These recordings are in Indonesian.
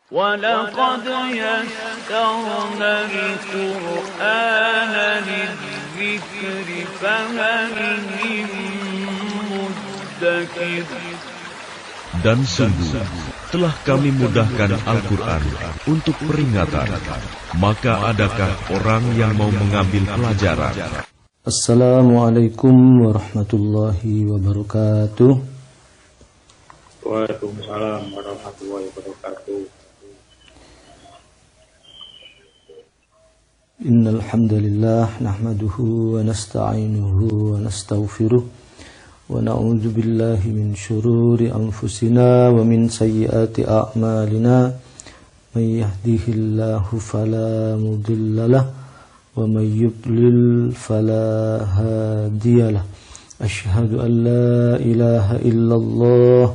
وَلَقَدْ يَسَّرْنَا الْقُرْآنَ لِلذِّكْرِ فَهَلْ مِن مُّدَّكِرٍ. Dan sungguh telah kami mudahkan Al-Quran untuk peringatan, maka adakah orang yang mau mengambil pelajaran? Assalamualaikum warahmatullahi wabarakatuh. Waalaikumsalam warahmatullahi wabarakatuh. Innal hamdalillah nahmaduhu wa nasta'inuhu wa nastaghfiruh wa na'udzu billahi min shururi anfusina wa min sayyiati a'malina. May yahdihillahu fala mudhillalah wa may yudlil fala hadiyalah. Asyhadu an la ilaha illallah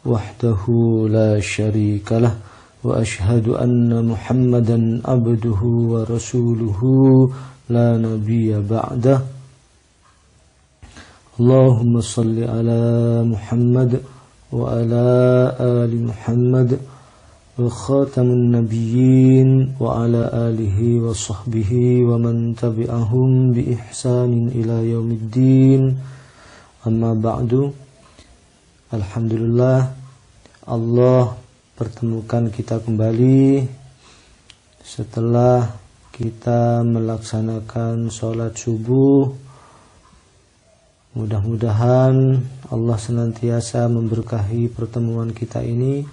wahdahu la syarikalah wa asyhadu anna Muhammadan abduhu wa rasuluhu la nabiyya ba'dah. Allahumma salli ala Muhammad wa ala ali Muhammad wa khatamun nabiyyin wa ala alihi wa sahbihi wa man tabi'ahum bi ihsanin ila yaumiddin. Amma ba'du. Alhamdulillah, Allah pertemukan kita kembali setelah kita melaksanakan sholat subuh. Mudah-mudahan Allah senantiasa memberkahi pertemuan kita ini.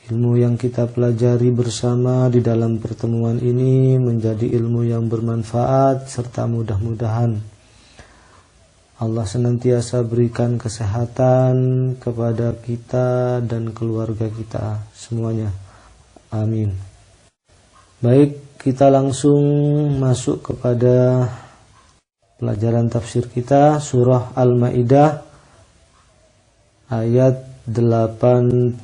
Ilmu yang kita pelajari bersama di dalam pertemuan ini menjadi ilmu yang bermanfaat, serta mudah-mudahan Allah senantiasa berikan kesehatan kepada kita dan keluarga kita semuanya. Amin. Baik, kita langsung masuk kepada pelajaran tafsir kita, surah Al-Maidah ayat 83.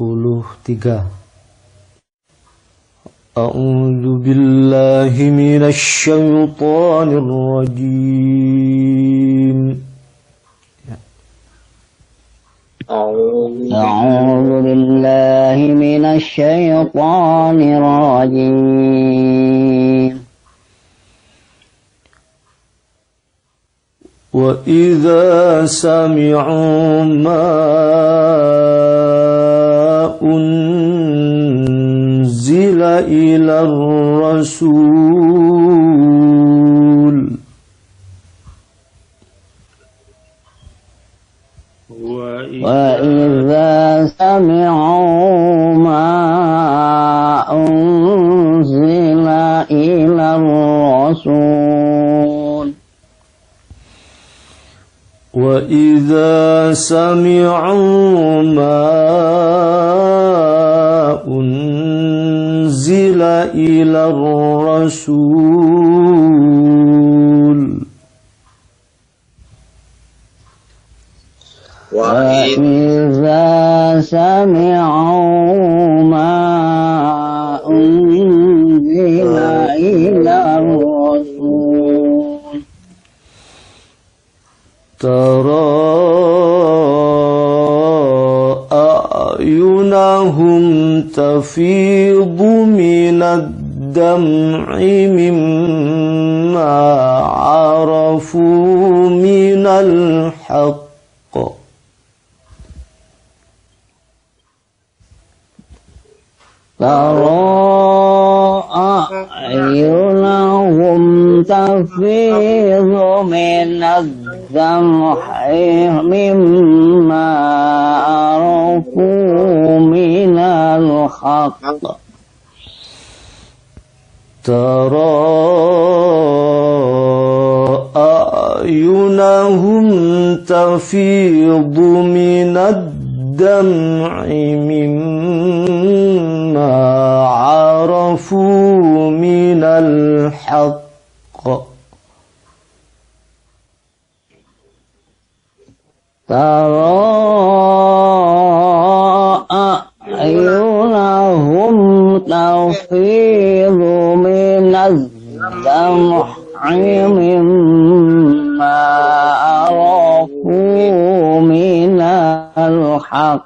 A'udzu billahi minasy syaithanir rajim. أعوذ بالله من الشيطان الرجيم. وإذا سمعوا ما أنزل إلى الرسول وإذا سمعوا ما أنزل إلى الرسول وإذا سمعوا ما أنزل إلى الرسول وإذا سمعوا ما أنزل إلى الرسول ترى أعينهم تفيض من الدمع مما عرفوا من الحق ترى أعينهم تفيض من الدمع مما عرفوا من الحق ترى أعينهم تفيض من الدمع مما عرفوا من الحق ترى أعينهم تفيض من الدمع مما عرفوا من الحق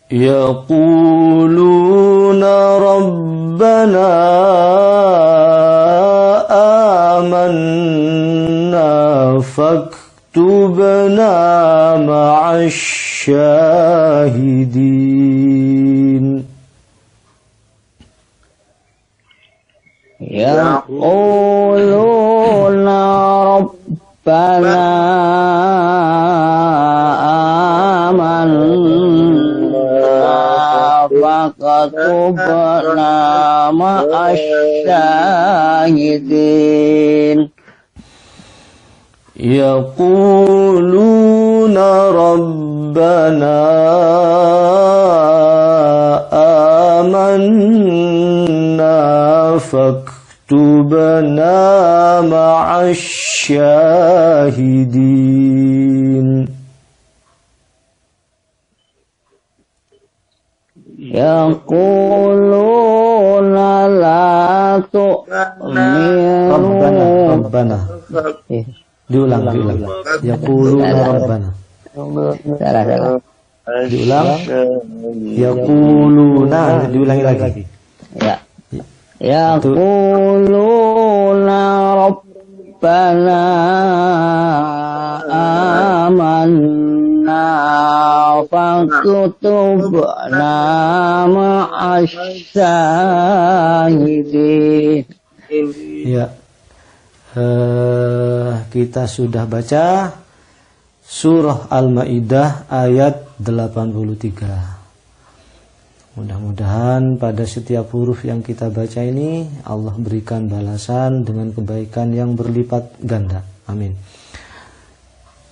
yaquluna rabbana amanna faktubna ma'asy syahidin. Yaquluna rabbana amanna faktubna ma'asy syahidin. Yaquluna rabbana amanna faktubna ma'asy syahidin. Yaquluna la tu'minu Rabbana. Diulang. Yaquluna rabbana. Salah. Diulang. Yaquluna. Diulangi lagi. Ya. Yaquluna rabbana amanna faktubna ma'asy syahidin. Ya. Kita sudah baca surah Al-Maidah ayat 83. Mudah-mudahan pada setiap huruf yang kita baca ini Allah berikan balasan dengan kebaikan yang berlipat ganda. Amin.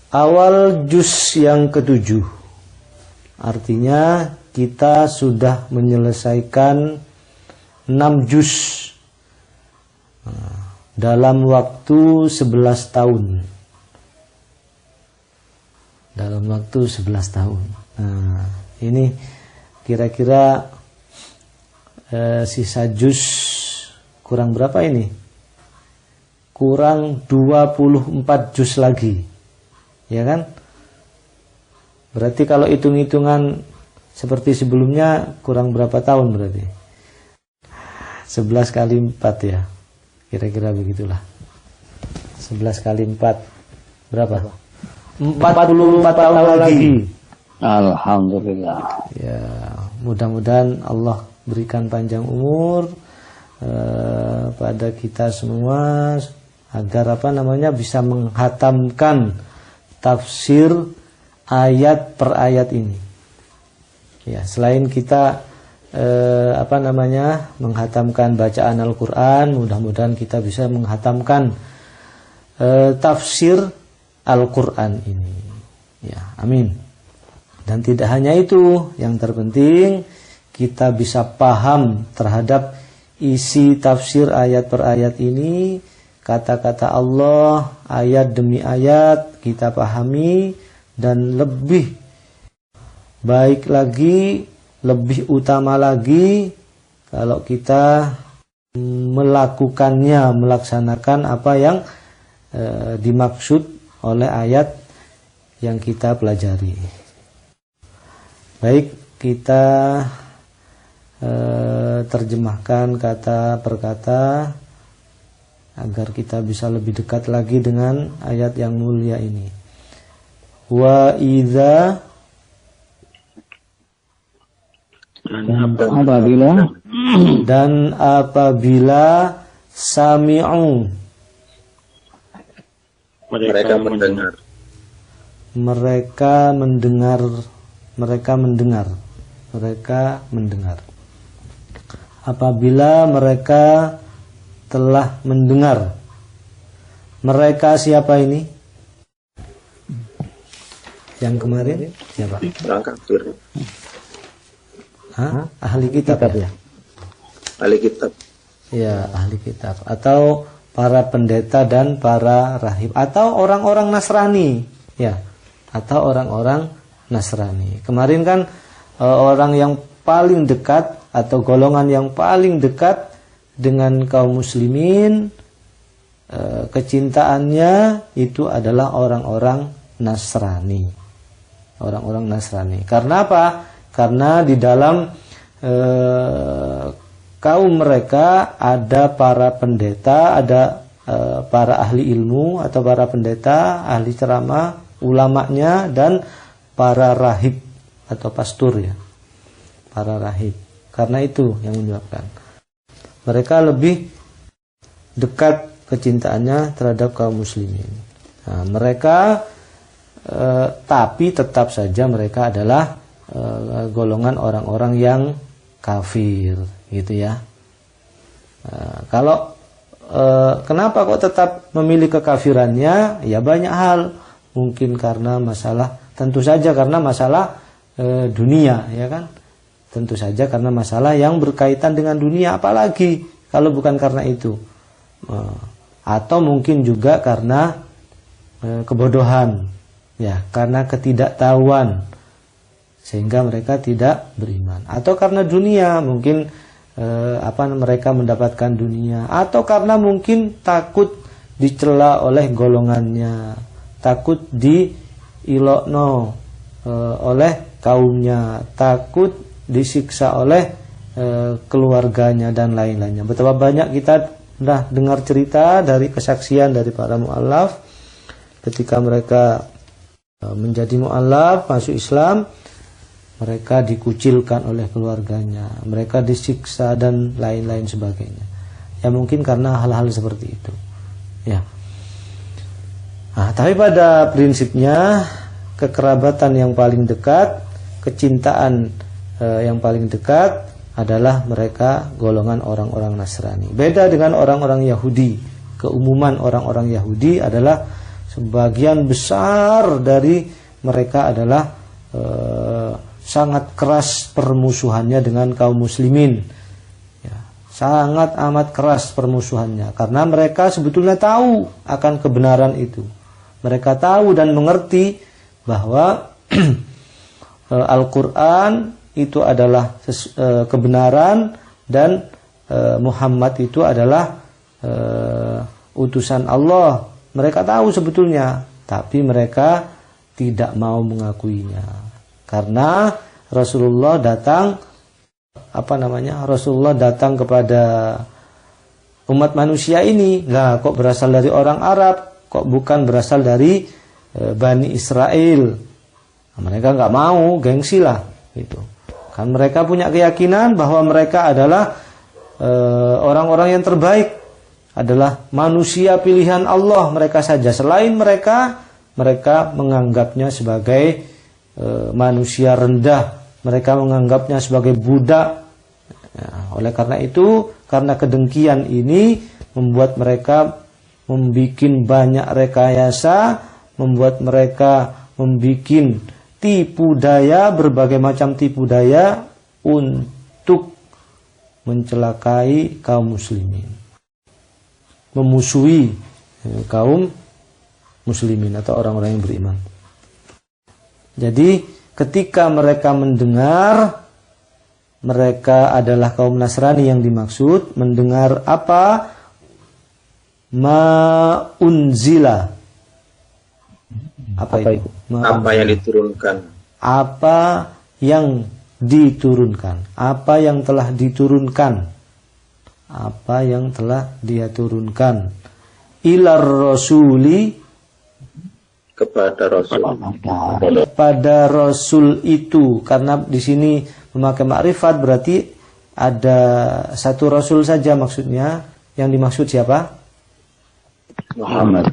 Awal juz yang ke-7. Artinya kita sudah menyelesaikan 6 juz dalam waktu 11 tahun. Dalam waktu 11 tahun. Nah, ini kira-kira sisa juz kurang berapa ini? Kurang 24 juz lagi. Ya kan? Berarti kalau hitung-hitungan seperti sebelumnya kurang berapa tahun berarti? 11 kali 4 ya. Kira-kira begitulah. 11 kali 4 berapa? 44 tahun lagi. Alhamdulillah. Ya, mudah-mudahan Allah berikan panjang umur pada kita semua agar bisa menghatamkan tafsir ayat per ayat ini. Ya, selain kita menghatamkan bacaan Al-Quran, mudah-mudahan kita bisa menghatamkan tafsir Al-Quran ini. Ya, amin. Dan tidak hanya itu, yang terpenting kita bisa paham terhadap isi tafsir ayat per ayat ini, kata-kata Allah, ayat demi ayat kita pahami, dan lebih baik lagi, lebih utama lagi kalau kita melaksanakan apa yang dimaksud oleh ayat yang kita pelajari. Baik, kita terjemahkan kata per kata agar kita bisa lebih dekat lagi dengan ayat yang mulia ini. Wa idza, dan apabila sami'u, mereka mendengar. Apabila mereka telah mendengar. Mereka siapa ini? Yang kemarin siapa? Orang kafir. Ahli kitab ya? Ahli kitab. Ya, ahli kitab. Atau para pendeta dan para rahib. Atau orang-orang Nasrani. Ya, atau orang-orang Nasrani. Kemarin kan orang yang paling dekat atau golongan yang paling dekat dengan kaum muslimin, kecintaannya itu adalah orang-orang Nasrani. Orang-orang Nasrani. Karena apa? Karena di dalam kaum mereka ada para pendeta, ada para ahli ilmu atau para pendeta, ahli ceramah, ulamanya, dan para rahib atau pastor ya, para rahib. Karena itu yang menyebabkan mereka lebih dekat kecintaannya terhadap kaum muslimin. Nah, mereka tapi tetap saja mereka adalah golongan orang-orang yang kafir, gitu ya. Kalau kenapa kok tetap memilih kekafirannya? Ya banyak hal. Mungkin karena masalah, tentu saja karena masalah dunia, ya kan? Tentu saja karena masalah yang berkaitan dengan dunia, apalagi kalau bukan karena itu. Atau mungkin juga karena kebodohan, ya, karena ketidaktahuan, sehingga mereka tidak beriman. Atau karena dunia, mungkin mereka mendapatkan dunia, atau karena mungkin takut dicela oleh golongannya, takut diilokno oleh kaumnya, takut disiksa oleh keluarganya dan lain-lainnya. Betapa banyak kita sudah dengar cerita dari kesaksian dari para mu'allaf ketika mereka menjadi mu'allaf, masuk Islam, mereka dikucilkan oleh keluarganya, mereka disiksa dan lain-lain sebagainya. Ya mungkin karena hal-hal seperti itu. Ya. Nah, tapi pada prinsipnya kekerabatan yang paling dekat, kecintaan yang paling dekat adalah mereka golongan orang-orang Nasrani. Beda dengan orang-orang Yahudi. Keumuman orang-orang Yahudi adalah sebagian besar dari mereka adalah sangat keras permusuhannya dengan kaum muslimin, ya, sangat amat keras permusuhannya, karena mereka sebetulnya tahu akan kebenaran itu. Mereka tahu dan mengerti bahwa Al-Quran itu adalah kebenaran, dan Muhammad itu adalah utusan Allah. Mereka tahu sebetulnya, tapi mereka tidak mau mengakuinya. Karena Rasulullah datang Rasulullah datang kepada umat manusia ini, lah kok berasal dari orang Arab, kok bukan berasal dari Bani Israel. Nah, mereka nggak mau, gengsi lah gitu. Kan mereka punya keyakinan bahwa mereka adalah orang-orang yang terbaik, adalah manusia pilihan Allah. Mereka saja, selain mereka menganggapnya sebagai manusia rendah, mereka menganggapnya sebagai budak. Nah, oleh karena itu, karena kedengkian ini membuat mereka membuat banyak rekayasa, membuat mereka membuat tipu daya, berbagai macam tipu daya untuk mencelakai kaum muslimin, memusuhi kaum muslimin atau orang-orang yang beriman. Jadi ketika mereka mendengar mereka adalah kaum Nasrani yang dimaksud, mendengar apa? Ma'unzila. Apa itu? Apa yang diturunkan? Apa yang diturunkan? Apa yang telah diturunkan? Apa yang telah dia turunkan? Ilar rasuli, kepada Rasul. Pada Rasul itu, karena di sini memakai makrifat berarti ada satu Rasul saja maksudnya. Yang dimaksud siapa? Muhammad.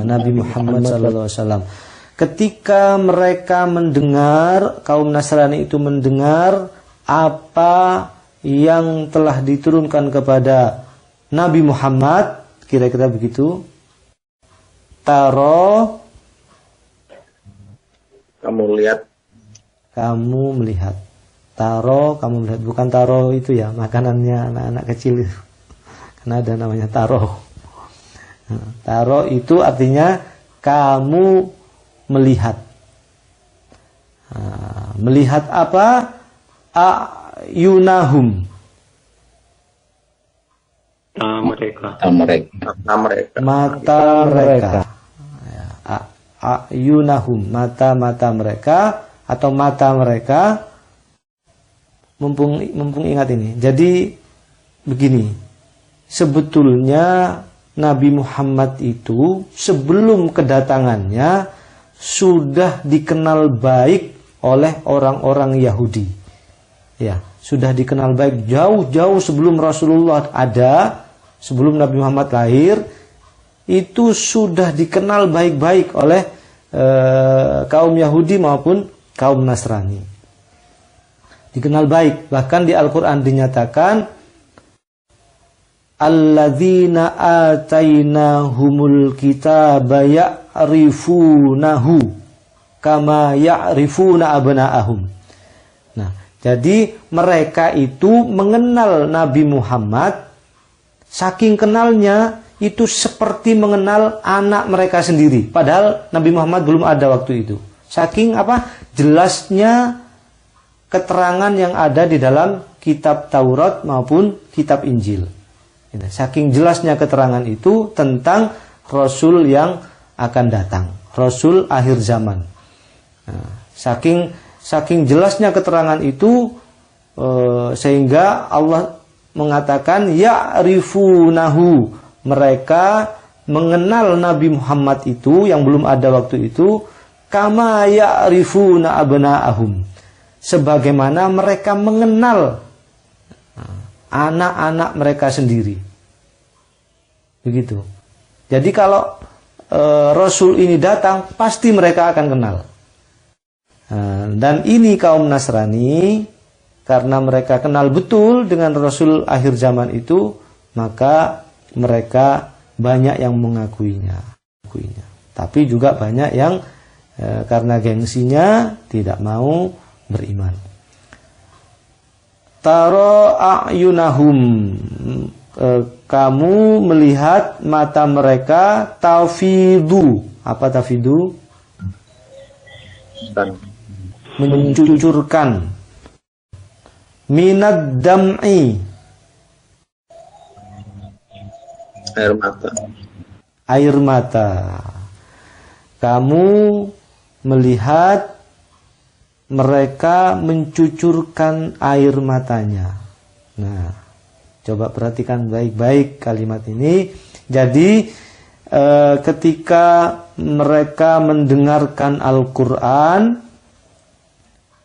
Nabi Muhammad SAW. Ketika mereka mendengar, kaum Nasrani itu mendengar apa yang telah diturunkan kepada Nabi Muhammad, kira-kira begitu. Kamu melihat. Taro, kamu melihat. Bukan taro itu ya, makanannya anak-anak kecil itu. Karena ada namanya taro. Taro itu artinya kamu melihat. Melihat apa? Ayunahum. Mata mereka. Ayunahum, mata-mata mereka atau mata mereka. mumpung ingat ini. Jadi begini, sebetulnya Nabi Muhammad itu sebelum kedatangannya sudah dikenal baik oleh orang-orang Yahudi. Ya, sudah dikenal baik jauh-jauh sebelum Rasulullah ada, sebelum Nabi Muhammad lahir, itu sudah dikenal baik-baik oleh kaum Yahudi maupun kaum Nasrani. Dikenal baik, bahkan di Al-Quran dinyatakan alladzina atainahumul kitaba ya'rifunahu kama ya'rifuna abna'ahum. Nah, jadi mereka itu mengenal Nabi Muhammad, saking kenalnya itu seperti mengenal anak mereka sendiri. Padahal Nabi Muhammad belum ada waktu itu. Saking jelasnya keterangan yang ada di dalam kitab Taurat maupun kitab Injil. Saking jelasnya keterangan itu tentang Rasul yang akan datang, Rasul akhir zaman. Nah, saking jelasnya keterangan itu sehingga Allah mengatakan ya'rifunahu, mereka mengenal Nabi Muhammad itu yang belum ada waktu itu, kama ya'rifuna abna'ahum, sebagaimana mereka mengenal anak-anak mereka sendiri. Begitu. Jadi kalau Rasul ini datang, pasti mereka akan kenal. Dan ini kaum Nasrani, karena mereka kenal betul dengan Rasul akhir zaman itu, maka mereka banyak yang mengakuinya. Tapi juga banyak yang karena gengsinya tidak mau beriman. Taro a'yunahum, kamu melihat mata mereka tafidu. Apa tafidu? Mencucurkan. Minad dam'i, Air mata. Air mata. Kamu melihat mereka mencucurkan air matanya. Nah, coba perhatikan baik-baik kalimat ini. Jadi ketika mereka mendengarkan Al-Quran,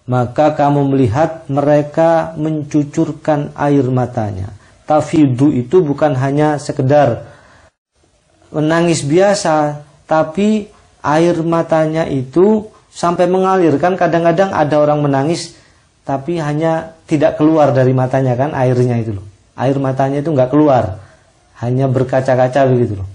maka kamu melihat mereka mencucurkan air matanya. Tafidu itu bukan hanya sekedar menangis biasa, tapi air matanya itu sampai mengalir. Kan kadang-kadang ada orang menangis tapi hanya tidak keluar dari matanya, kan airnya itu loh. Air matanya itu nggak keluar, hanya berkaca-kaca begitu loh.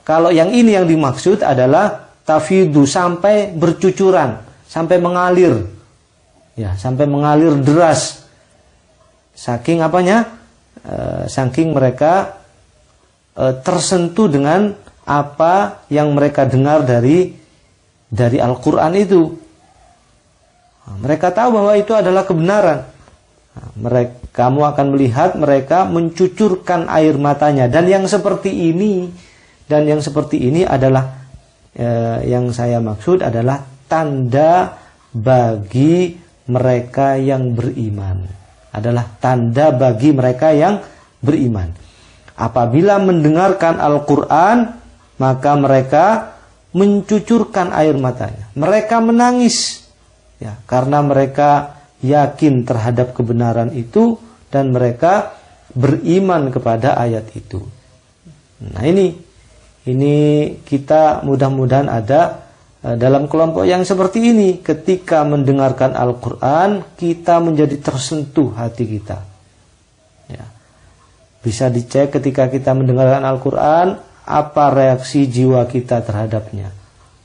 Kalau yang ini yang dimaksud adalah tafidu, sampai bercucuran, sampai mengalir. Ya, sampai mengalir deras. Saking apanya? Saking mereka tersentuh dengan apa yang mereka dengar dari Al-Quran itu. Mereka tahu bahwa itu adalah kebenaran. Kamu akan melihat mereka mencucurkan air matanya. Dan yang seperti ini adalah yang saya maksud adalah tanda bagi mereka yang beriman. Adalah tanda bagi mereka yang beriman. Apabila mendengarkan Al-Quran, maka mereka mencucurkan air matanya. Mereka menangis, ya, karena mereka yakin terhadap kebenaran itu dan mereka beriman kepada ayat itu. Nah, ini kita mudah-mudahan ada dalam kelompok yang seperti ini. Ketika mendengarkan Al-Quran, kita menjadi tersentuh hati kita. Ya. Bisa dicek ketika kita mendengarkan Al-Quran, apa reaksi jiwa kita terhadapnya.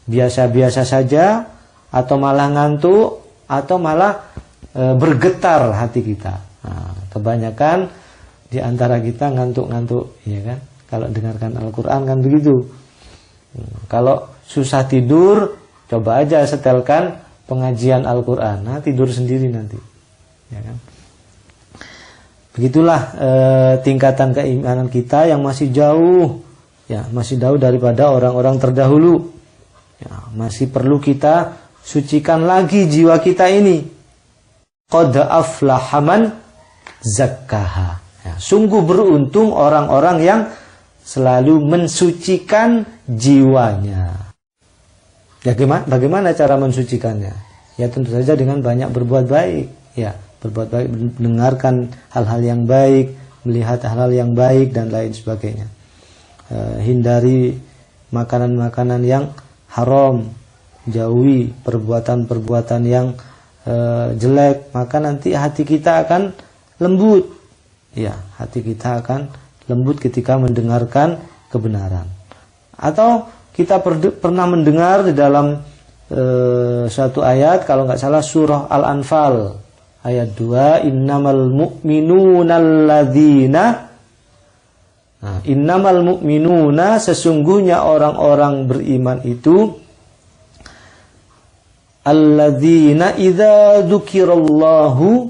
Biasa-biasa saja, atau malah ngantuk, atau malah bergetar hati kita. Nah, kebanyakan di antara kita ngantuk-ngantuk, ya kan? Kalau dengarkan Al-Quran kan begitu. Kalau susah tidur, coba aja setelkan pengajian Al-Quran. Nah, tidur sendiri nanti, ya kan? Begitulah tingkatan keimanan kita yang masih jauh, ya, masih jauh daripada orang-orang terdahulu. Ya, masih perlu kita sucikan lagi jiwa kita ini. qad aflaha man zakkaha. Ya, sungguh beruntung orang-orang yang selalu mensucikan jiwanya. Ya, bagaimana cara mensucikannya? Ya tentu saja dengan banyak berbuat baik. Ya, berbuat baik, mendengarkan hal-hal yang baik, melihat hal-hal yang baik dan lain sebagainya. Hindari makanan-makanan yang haram, jauhi perbuatan-perbuatan yang jelek, maka nanti hati kita akan lembut. Ya, hati kita akan lembut ketika mendengarkan kebenaran. Atau kita pernah mendengar di dalam suatu ayat, kalau nggak salah surah Al-Anfal ayat 2, innamal mu'minuna, sesungguhnya orang-orang beriman itu alladzina idza dzukirallahu,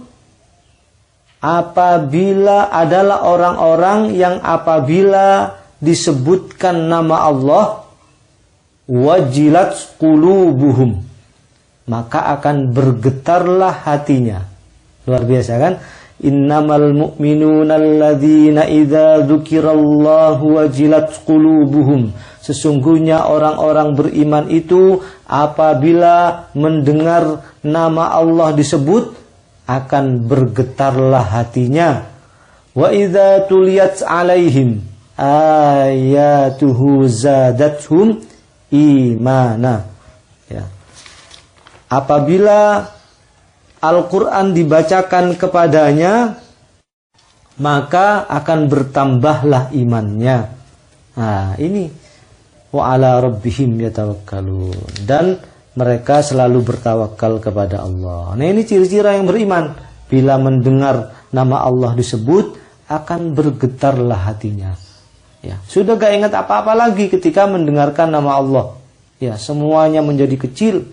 apabila adalah orang-orang yang apabila disebutkan nama Allah, wajilat qulubuhum, maka akan bergetarlah hatinya. Luar biasa kan? Innamal mu'minuna alladzina idza dzukirallahu wajilat qulubuhum, sesungguhnya orang-orang beriman itu apabila mendengar nama Allah disebut akan bergetarlah hatinya. Wa idza tuliyat alaihim ayatuhu zadathum imana. Ya. Apabila Al-Quran dibacakan kepadanya, maka akan bertambahlah imannya. Nah, ini wa ala rabbihim yatawakkalun, dan mereka selalu bertawakal kepada Allah. Nah, ini ciri-ciri yang beriman. Bila mendengar nama Allah disebut, akan bergetarlah hatinya. Ya, sudah gak ingat apa-apa lagi ketika mendengarkan nama Allah. Ya, semuanya menjadi kecil.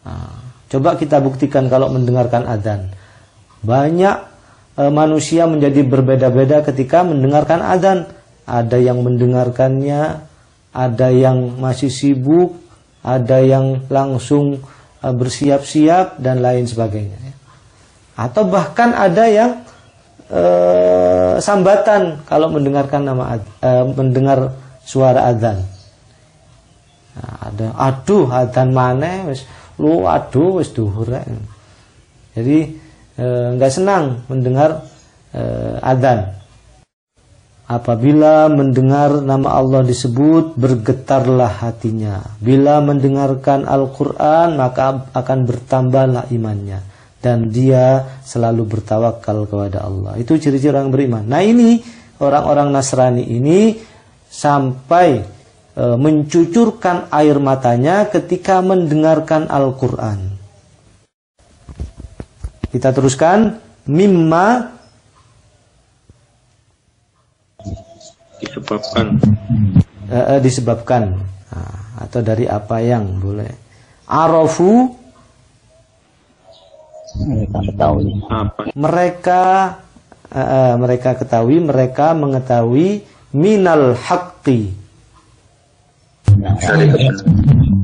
Nah, coba kita buktikan kalau mendengarkan adzan. Banyak manusia menjadi berbeda-beda ketika mendengarkan adzan. Ada yang mendengarkannya, ada yang masih sibuk, ada yang langsung bersiap-siap dan lain sebagainya. Atau bahkan ada yang sambatan kalau mendengarkan mendengar suara adzan. Nah, ada aduh adzan mana wis lu aduh wis duhur. Jadi enggak senang mendengar adzan. Apabila mendengar nama Allah disebut, bergetarlah hatinya. Bila mendengarkan Al-Quran, maka akan bertambahlah imannya. Dan dia selalu bertawakal kepada Allah. Itu ciri-ciri orang beriman. Nah, ini orang-orang Nasrani ini sampai mencucurkan air matanya ketika mendengarkan Al-Quran. Kita teruskan. Mimma disebabkan atau dari apa yang boleh. Arafu, mereka ketahui, mereka mengetahui minal haqqi,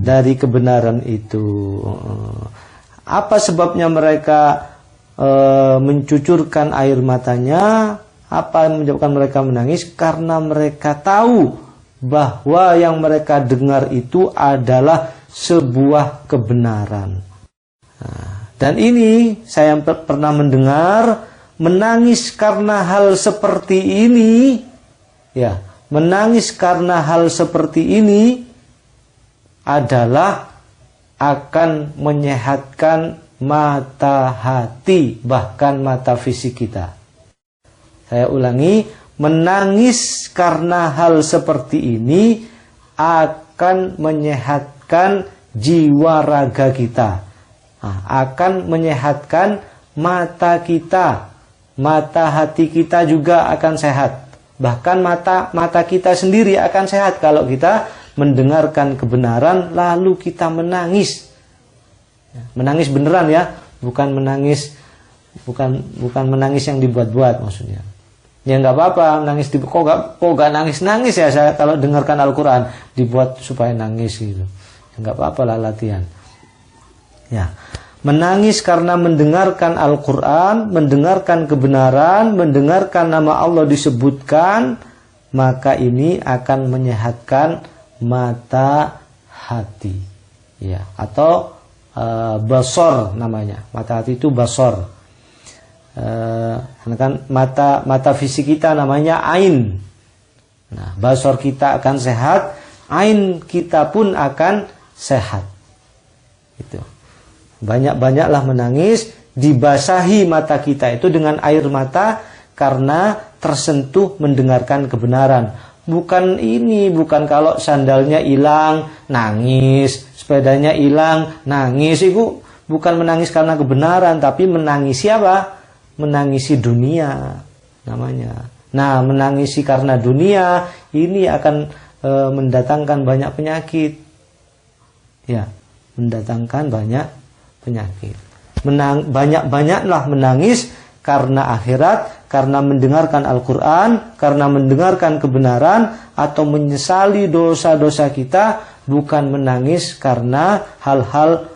dari kebenaran itu. Apa sebabnya mereka mencucurkan air matanya? Apa yang menyebabkan mereka menangis? Karena mereka tahu bahwa yang mereka dengar itu adalah sebuah kebenaran. Dan ini saya pernah mendengar, menangis karena hal seperti ini, ya, menangis karena hal seperti ini adalah akan menyehatkan mata hati, bahkan mata fisik kita. Saya ulangi, menangis karena hal seperti ini akan menyehatkan jiwa raga kita. Akan menyehatkan mata kita. Mata hati kita juga akan sehat. Bahkan mata kita sendiri akan sehat kalau kita mendengarkan kebenaran lalu kita menangis. Menangis beneran ya, bukan menangis yang dibuat-buat maksudnya. Ya nggak apa-apa nangis kok nggak nangis ya saya kalau dengarkan Al-Quran dibuat supaya nangis gitu. Nggak apa-apa lah latihan. Ya, menangis karena mendengarkan Al-Quran, mendengarkan kebenaran, mendengarkan nama Allah disebutkan, maka ini akan menyehatkan mata hati, ya, atau basor namanya. Mata hati itu basor. Kan mata fisik kita namanya ain. Nah, basor kita akan sehat, ain kita pun akan sehat. Itu. Banyak-banyaklah menangis, dibasahi mata kita itu dengan air mata karena tersentuh mendengarkan kebenaran. Bukan kalau sandalnya hilang, nangis, sepedanya hilang, nangis. Itu bukan menangis karena kebenaran, tapi menangisi apa? Menangisi dunia namanya. Nah, menangisi karena dunia ini akan mendatangkan banyak penyakit. Ya, mendatangkan banyak penyakit. Banyak-banyaklah menangis karena akhirat, karena mendengarkan Al-Quran, karena mendengarkan kebenaran, atau menyesali dosa-dosa kita, bukan menangis karena hal-hal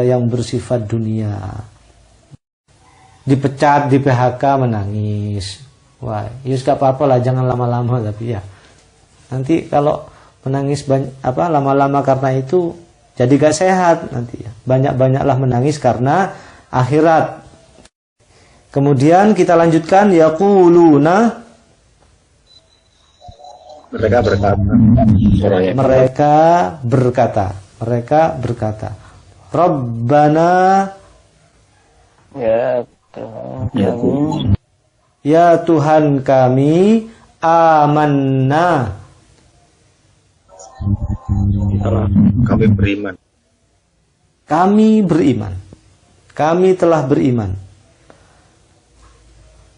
yang bersifat dunia. Dipecat, di PHK, menangis. Wah, ya gak apa-apa lah, jangan lama-lama, tapi ya nanti kalau menangis lama-lama karena itu jadi gak sehat nanti ya. Banyak-banyaklah menangis karena akhirat. Kemudian kita lanjutkan, yaquluna, mereka berkata, Rabbana, ya Tuhan kami, amanna, kami beriman, kami telah beriman.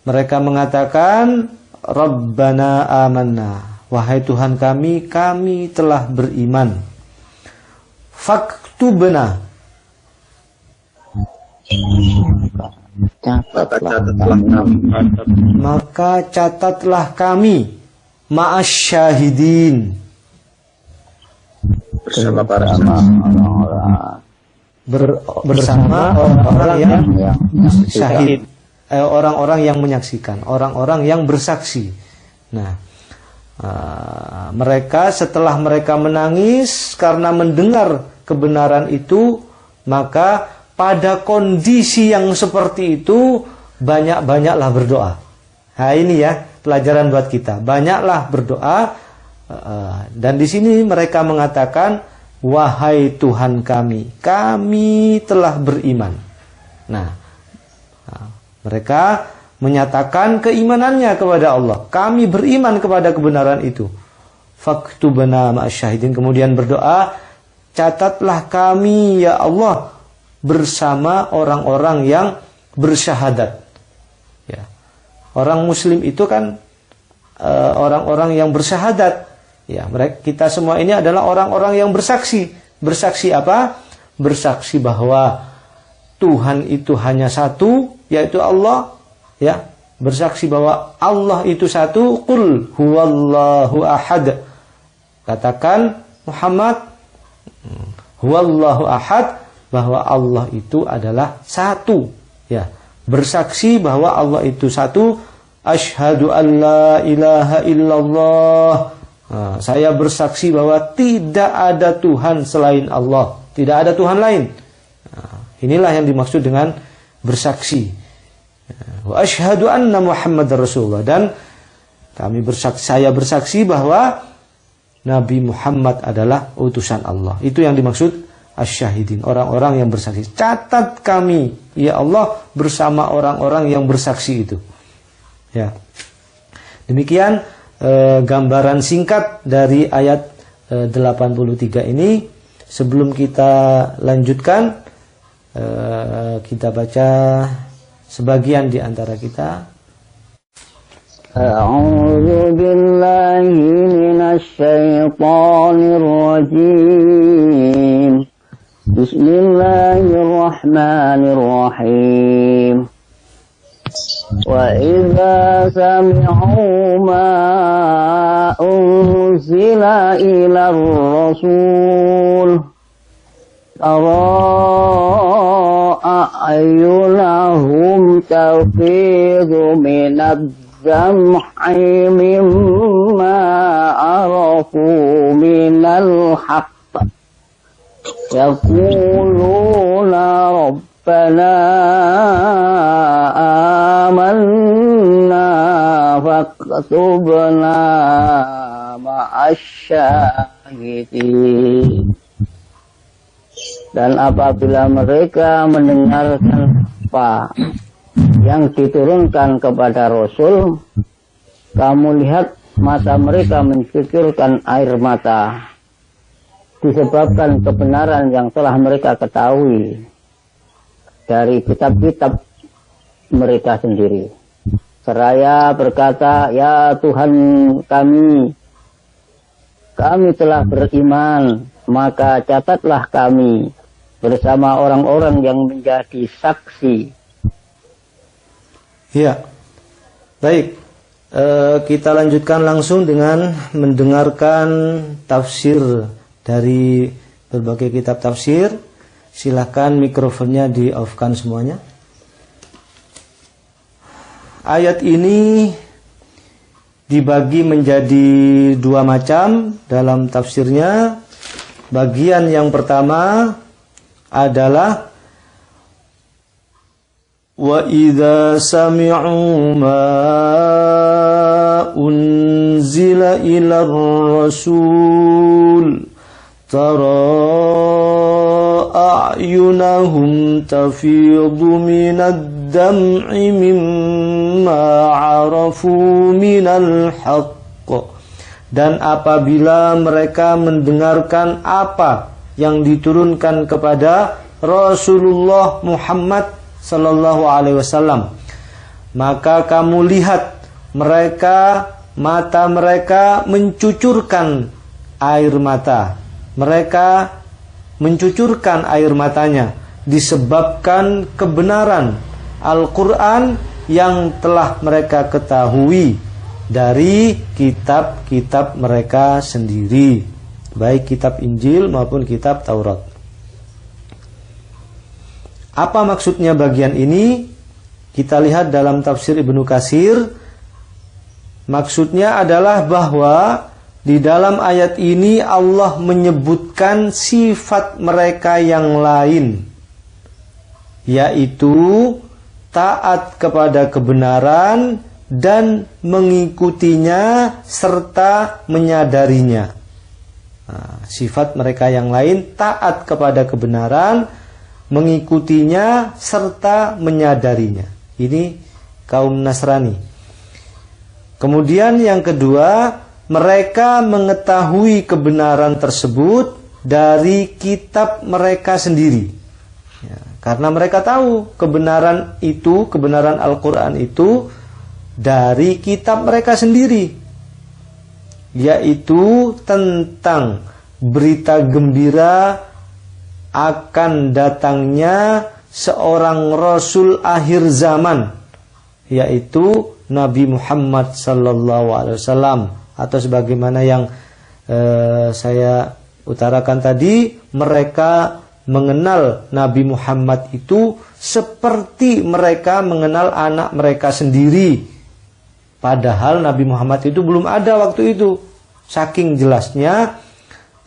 Mereka mengatakan, Rabbana amanna, wahai Tuhan kami telah beriman. Faktubna, maka catatlah kami, ma'asyahidin, bersama para bersama orang-orang yang syahid, orang-orang yang menyaksikan, orang-orang yang bersaksi. Nah, mereka setelah mereka menangis karena mendengar kebenaran itu, maka pada kondisi yang seperti itu banyak-banyaklah berdoa. Nah, ini ya pelajaran buat kita. Banyaklah berdoa. Dan di sini mereka mengatakan, wahai Tuhan kami telah beriman. Nah, mereka menyatakan keimanannya kepada Allah. Kami beriman kepada kebenaran itu. Faktubna ma'asyahidin. Kemudian berdoa, catatlah kami ya Allah bersama orang-orang yang bersyahadat. Ya. Orang Muslim itu kan orang-orang yang bersyahadat. Ya, kita semua ini adalah orang-orang yang bersaksi. Bersaksi apa? Bersaksi bahwa Tuhan itu hanya satu, yaitu Allah. Ya, bersaksi bahwa Allah itu satu. Qul huwallahu ahad. Katakan Muhammad, huwallahu ahad, bahwa Allah itu adalah satu. Ya, bersaksi bahwa Allah itu satu. Asyhadu an la ilaha illallah. Saya bersaksi bahwa tidak ada Tuhan selain Allah. Tidak ada Tuhan lain. Inilah yang dimaksud dengan bersaksi. Wa asyhadu anna Muhammadar Rasulullah. Dan saya bersaksi bahwa Nabi Muhammad adalah utusan Allah. Itu yang dimaksud asyahidin, orang-orang yang bersaksi. Catat kami, ya Allah, bersama orang-orang yang bersaksi itu. Ya. Demikian gambaran singkat dari ayat 83 ini. Sebelum kita lanjutkan, kita baca sebagian di antara kita. A'udzu billahi minasy syaithanir rajim. Bismillahirrahmanirrahim. وَإِذَا سَمِعُوا مَا أُنزِلَ إِلَى الرَّسُولِ تَرَى أعينهم تفيض من الدمع مما عرفوا من الحق يقولون ربنا آمنا فاكتبنا مع الsyahidin. Dan apabila mereka mendengarkan apa yang diturunkan kepada Rasul, kamu lihat mata mereka mencucurkan air mata disebabkan kebenaran yang telah mereka ketahui dari kitab-kitab mereka sendiri. Seraya berkata, ya Tuhan kami telah beriman, maka catatlah kami bersama orang-orang yang menjadi saksi. Ya, baik. Kita lanjutkan langsung dengan mendengarkan tafsir dari berbagai kitab tafsir. Silahkan mikrofonnya di-off-kan semuanya. Ayat ini dibagi menjadi dua macam dalam tafsirnya. Bagian yang pertama adalah wa idza sami'u ma unzila ila rasul tara a'yunahum tafidu minad dam'i mimma 'arafu minal haqq. Dan apabila mereka mendengarkan apa yang diturunkan kepada Rasulullah Muhammad sallallahu alaihi wasallam, maka kamu lihat mata mereka mencucurkan air mata. Mereka mencucurkan air matanya disebabkan kebenaran Al-Quran yang telah mereka ketahui dari kitab-kitab mereka sendiri, baik kitab Injil maupun kitab Taurat. Apa maksudnya bagian ini? Kita lihat dalam tafsir Ibnu Katsir. Maksudnya adalah bahwa di dalam ayat ini Allah menyebutkan sifat mereka yang lain, yaitu taat kepada kebenaran dan mengikutinya serta menyadarinya. Nah, sifat mereka yang lain taat kepada kebenaran, mengikutinya serta menyadarinya. Ini kaum Nasrani. Kemudian yang kedua, mereka mengetahui kebenaran tersebut dari kitab mereka sendiri. Ya, karena mereka tahu kebenaran itu, kebenaran Al-Quran itu dari kitab mereka sendiri, yaitu tentang berita gembira akan datangnya seorang Rasul akhir zaman, yaitu Nabi Muhammad sallallahu alaihi wasallam, atau sebagaimana yang saya utarakan tadi, mereka mengenal Nabi Muhammad itu seperti mereka mengenal anak mereka sendiri. Padahal Nabi Muhammad itu belum ada waktu itu. Saking jelasnya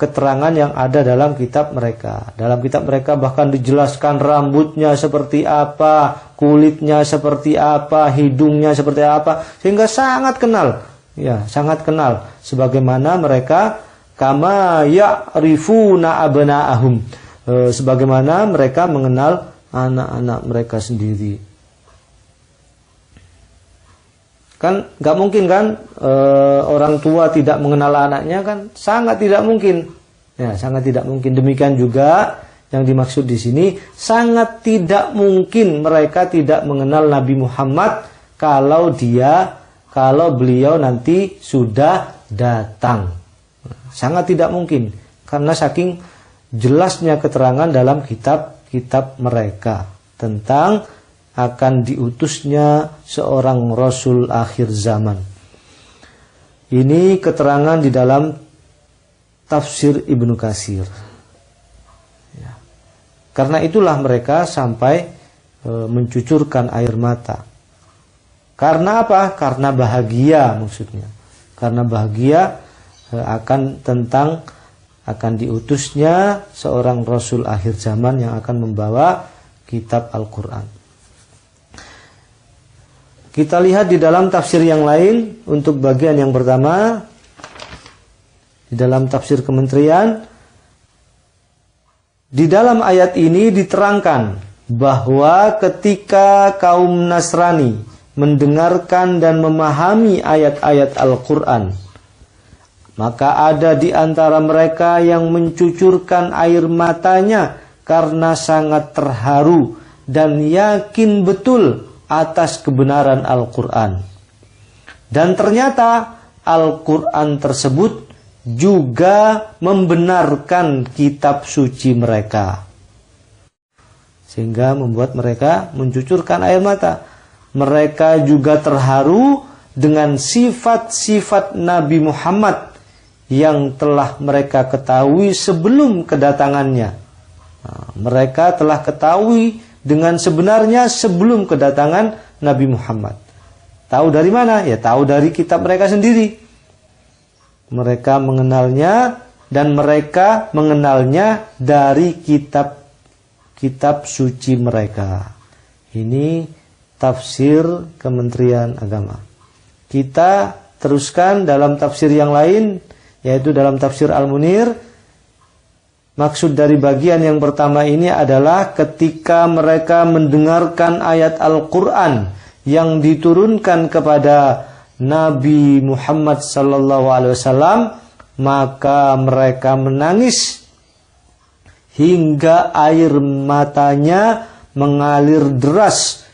keterangan yang ada dalam kitab mereka. Dalam kitab mereka bahkan dijelaskan rambutnya seperti apa, kulitnya seperti apa, hidungnya seperti apa, sehingga sangat kenal. Ya, sangat kenal. Sebagaimana mereka kama ya'rifuna abna'ahum, sebagaimana mereka mengenal anak-anak mereka sendiri. Kan nggak mungkin kan orang tua tidak mengenal anaknya, kan sangat tidak mungkin. Ya, sangat tidak mungkin. Demikian juga yang dimaksud di sini, sangat tidak mungkin mereka tidak mengenal Nabi Muhammad kalau beliau nanti sudah datang. Sangat tidak mungkin, karena saking jelasnya keterangan dalam kitab-kitab mereka tentang akan diutusnya seorang Rasul akhir zaman. Ini keterangan di dalam tafsir Ibnu Katsir. Ya. Karena itulah mereka sampai mencucurkan air mata. Karena apa? Karena bahagia maksudnya. Karena bahagia akan diutusnya seorang Rasul akhir zaman yang akan membawa kitab Al-Quran. Kita lihat di dalam tafsir yang lain untuk bagian yang pertama. Di dalam tafsir kementerian, di dalam ayat ini diterangkan bahwa ketika kaum Nasrani mendengarkan dan memahami ayat-ayat Al-Quran, maka ada di antara mereka yang mencucurkan air matanya karena sangat terharu dan yakin betul atas kebenaran Al-Quran. Dan ternyata Al-Quran tersebut juga membenarkan kitab suci mereka, sehingga membuat mereka mencucurkan air mata. Mereka juga terharu dengan sifat-sifat Nabi Muhammad yang telah mereka ketahui sebelum kedatangannya. Mereka telah ketahui dengan sebenarnya sebelum kedatangan Nabi Muhammad. Tahu dari mana? Ya tahu dari kitab mereka sendiri. Mereka mengenalnya dan mereka mengenalnya dari kitab suci mereka. Ini tafsir Kementerian Agama. Kita teruskan dalam tafsir yang lain, yaitu dalam tafsir Al-Munir. Maksud dari bagian yang pertama ini adalah ketika mereka mendengarkan ayat Al-Quran yang diturunkan kepada Nabi Muhammad sallallahu alaihi wasallam, maka mereka menangis hingga air matanya mengalir deras.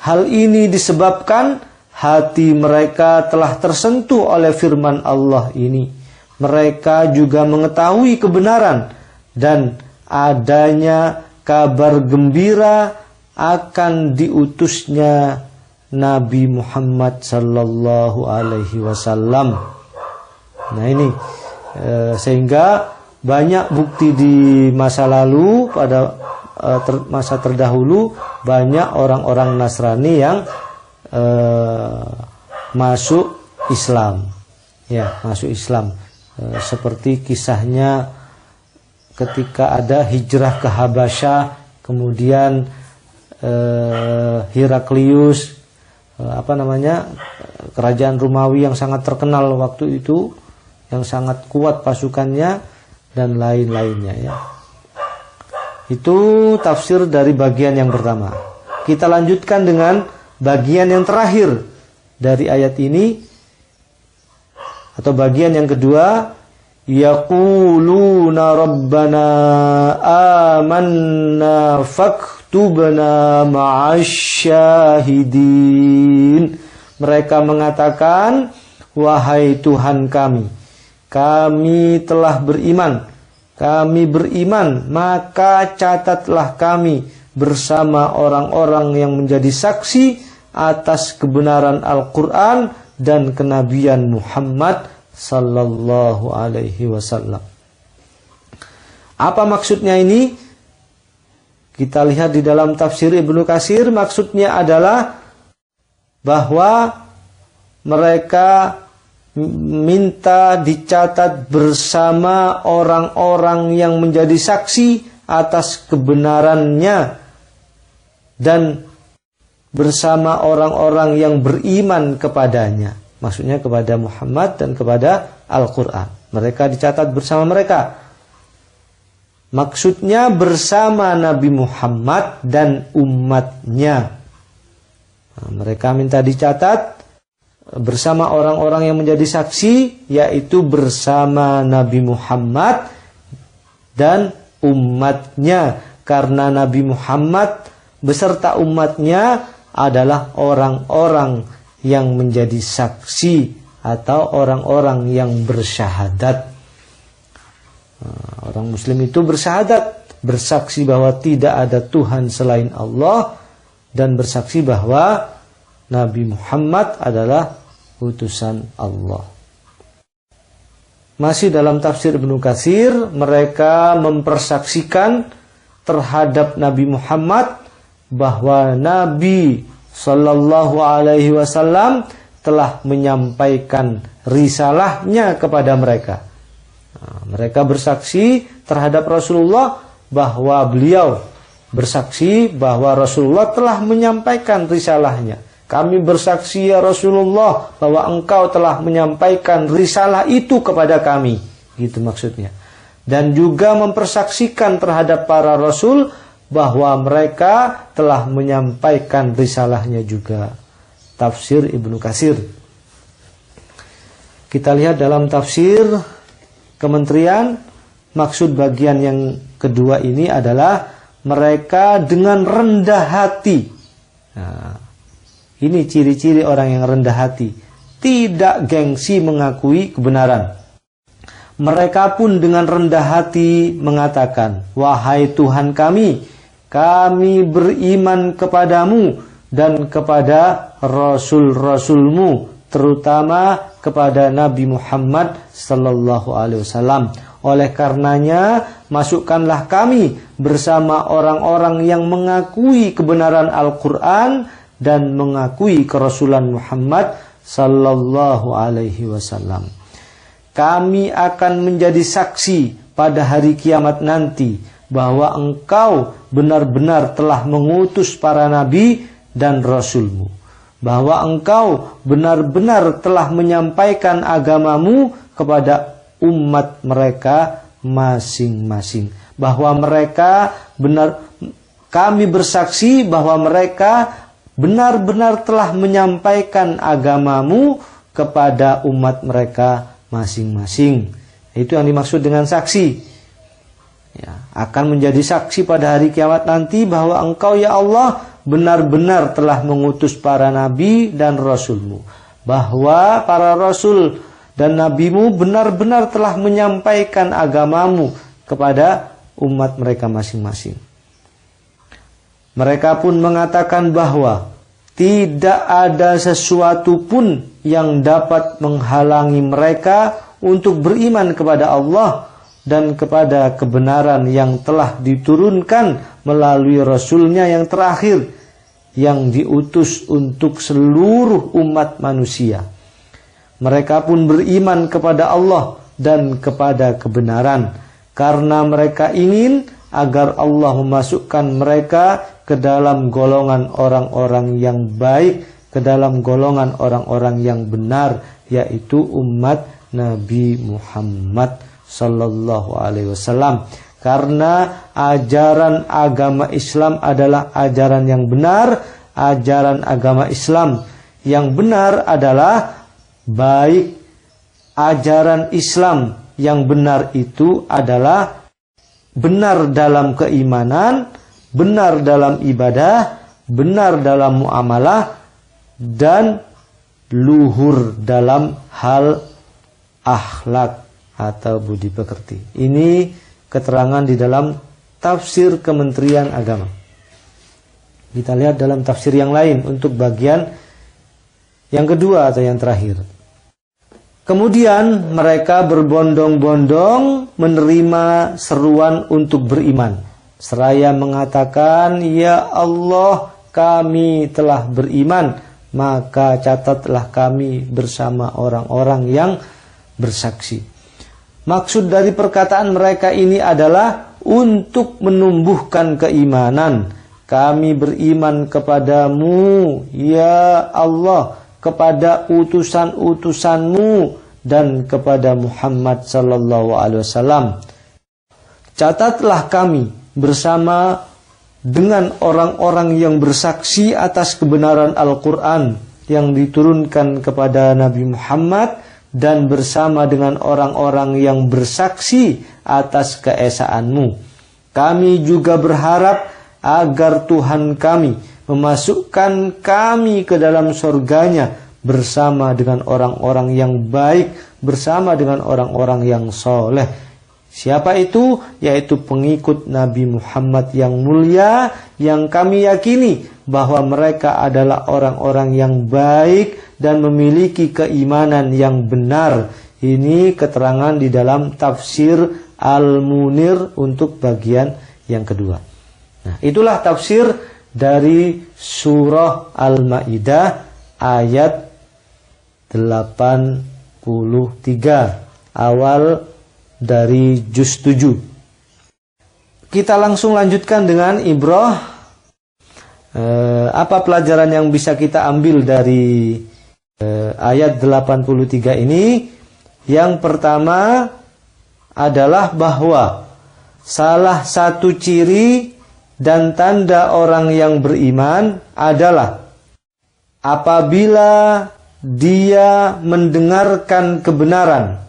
Hal ini disebabkan hati mereka telah tersentuh oleh firman Allah ini. Mereka juga mengetahui kebenaran dan adanya kabar gembira akan diutusnya Nabi Muhammad sallallahu alaihi wasallam. Nah ini sehingga banyak bukti di masa lalu, pada masa terdahulu banyak orang-orang Nasrani yang masuk Islam. Ya, masuk Islam. Seperti kisahnya ketika ada hijrah ke Habasyah, kemudian Heraklius, kerajaan Romawi yang sangat terkenal waktu itu, yang sangat kuat pasukannya dan lain-lainnya ya. Itu tafsir dari bagian yang pertama. Kita lanjutkan dengan bagian yang terakhir dari ayat ini, atau bagian yang kedua. Yaquluna rabbana amanna faktubna ma'asyahidin. Mereka mengatakan, wahai Tuhan kami telah beriman, maka catatlah kami bersama orang-orang yang menjadi saksi atas kebenaran Al-Quran dan kenabian Muhammad sallallahu alaihi wasallam. Apa maksudnya ini? Kita lihat di dalam tafsir Ibnu Katsir. Maksudnya adalah bahwa mereka minta dicatat bersama orang-orang yang menjadi saksi atas kebenarannya dan bersama orang-orang yang beriman kepadanya. Maksudnya kepada Muhammad dan kepada Al-Quran. Mereka dicatat bersama mereka. Maksudnya bersama Nabi Muhammad dan umatnya. Mereka minta dicatat bersama orang-orang yang menjadi saksi, yaitu bersama Nabi Muhammad dan umatnya. Karena Nabi Muhammad beserta umatnya adalah orang-orang yang menjadi saksi atau orang-orang yang bersyahadat. Orang Muslim itu bersyahadat, bersaksi bahwa tidak ada Tuhan selain Allah, dan bersaksi bahwa Nabi Muhammad adalah utusan Allah. Masih dalam tafsir Ibnu Katsir, mereka mempersaksikan terhadap Nabi Muhammad bahwa Nabi Sallallahu Alaihi Wasallam telah menyampaikan risalahnya kepada mereka. Mereka bersaksi terhadap Rasulullah bahwa beliau bersaksi bahwa Rasulullah telah menyampaikan risalahnya. Kami bersaksi ya Rasulullah bahwa engkau telah menyampaikan risalah itu kepada kami. Gitu maksudnya. Dan juga mempersaksikan terhadap para Rasul bahwa mereka telah menyampaikan risalahnya juga. Tafsir Ibnu Katsir. Kita lihat dalam tafsir Kementerian, maksud bagian yang kedua ini adalah mereka dengan rendah hati. Nah, ini ciri-ciri orang yang rendah hati. Tidak gengsi mengakui kebenaran. Mereka pun dengan rendah hati mengatakan, wahai Tuhan kami beriman kepadamu dan kepada Rasul-Rasulmu, terutama kepada Nabi Muhammad Sallallahu Alaihi Wasallam. Oleh karenanya, masukkanlah kami bersama orang-orang yang mengakui kebenaran Al-Quran dan mengakui kerasulan Muhammad Sallallahu Alaihi Wasallam. Kami akan menjadi saksi pada hari kiamat nanti bahwa engkau benar-benar telah mengutus para nabi dan rasulmu, bahwa engkau benar-benar telah menyampaikan agamamu kepada umat mereka masing-masing, bahwa mereka kami bersaksi bahwa mereka benar-benar telah menyampaikan agamamu kepada umat mereka masing-masing. Itu yang dimaksud dengan saksi. Ya, akan menjadi saksi pada hari kiamat nanti bahwa engkau ya Allah benar-benar telah mengutus para nabi dan rasulmu, bahwa para rasul dan nabimu benar-benar telah menyampaikan agamamu kepada umat mereka masing-masing. Mereka pun mengatakan bahwa tidak ada sesuatu pun yang dapat menghalangi mereka untuk beriman kepada Allah dan kepada kebenaran yang telah diturunkan melalui Rasulnya yang terakhir, yang diutus untuk seluruh umat manusia. Mereka pun beriman kepada Allah dan kepada kebenaran, karena mereka ingin agar Allah memasukkan mereka ke dalam golongan orang-orang yang baik, ke dalam golongan orang-orang yang benar, yaitu umat Nabi Muhammad Sallallahu Alaihi Wasallam. Karena ajaran agama Islam adalah ajaran yang benar. Ajaran agama Islam yang benar adalah baik. Ajaran Islam yang benar itu adalah benar dalam keimanan, benar dalam ibadah, benar dalam muamalah, dan luhur dalam hal akhlak atau budi pekerti. Ini keterangan di dalam tafsir Kementerian Agama. Kita lihat dalam tafsir yang lain untuk bagian yang kedua atau yang terakhir. Kemudian mereka berbondong-bondong menerima seruan untuk beriman, seraya mengatakan, ya Allah, kami telah beriman, maka catatlah kami bersama orang-orang yang bersaksi. Maksud dari perkataan mereka ini adalah untuk menumbuhkan keimanan. Kami beriman kepadamu, ya Allah, kepada utusan-utusanmu dan kepada Muhammad Sallallahu Alaihi Wasallam. Catatlah kami bersama dengan orang-orang yang bersaksi atas kebenaran Al-Quran yang diturunkan kepada Nabi Muhammad, dan bersama dengan orang-orang yang bersaksi atas keesaanmu. Kami juga berharap agar Tuhan kami memasukkan kami ke dalam surganya bersama dengan orang-orang yang baik, bersama dengan orang-orang yang soleh. Siapa itu? Yaitu pengikut Nabi Muhammad yang mulia, yang kami yakini bahwa mereka adalah orang-orang yang baik dan memiliki keimanan yang benar. Ini keterangan di dalam tafsir Al-Munir untuk bagian yang kedua. Nah, itulah tafsir dari surah Al-Maidah ayat 83, awal dari juz 7. Kita langsung lanjutkan dengan ibrah. Apa pelajaran yang bisa kita ambil dari ayat 83 ini? Yang pertama adalah bahwa salah satu ciri dan tanda orang yang beriman adalah apabila dia mendengarkan kebenaran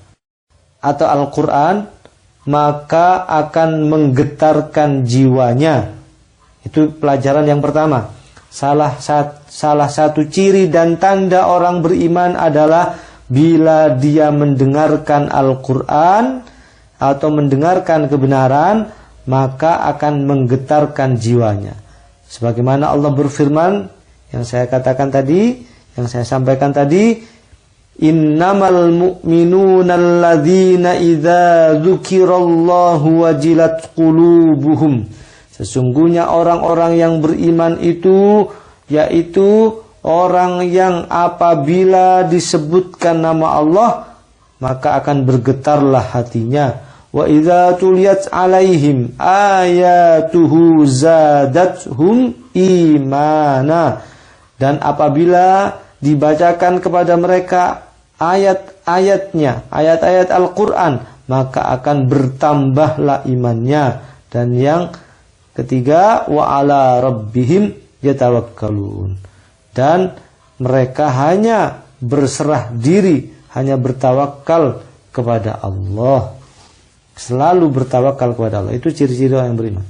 atau Al-Quran, maka akan menggetarkan jiwanya. Itu pelajaran yang pertama. Salah satu ciri dan tanda orang beriman adalah bila dia mendengarkan Al-Quran atau mendengarkan kebenaran, maka akan menggetarkan jiwanya. Sebagaimana Allah berfirman, yang saya katakan tadi, yang saya sampaikan tadi, innamal mu'minuna alladzina idza dzukirallahu wajilat qulubuhum. Sesungguhnya orang-orang yang beriman itu yaitu orang yang apabila disebutkan nama Allah maka akan bergetarlah hatinya. Wa idza tuliyat alaihim ayatuhu zadathum imana. Dan apabila dibacakan kepada mereka ayat-ayatnya, ayat-ayat Al-Quran, maka akan bertambahlah imannya. Dan yang ketiga, wa ala rabbihim yatawakkalun. Dan mereka hanya berserah diri, hanya bertawakal kepada Allah. Selalu bertawakal kepada Allah. Itu ciri-ciri orang yang beriman.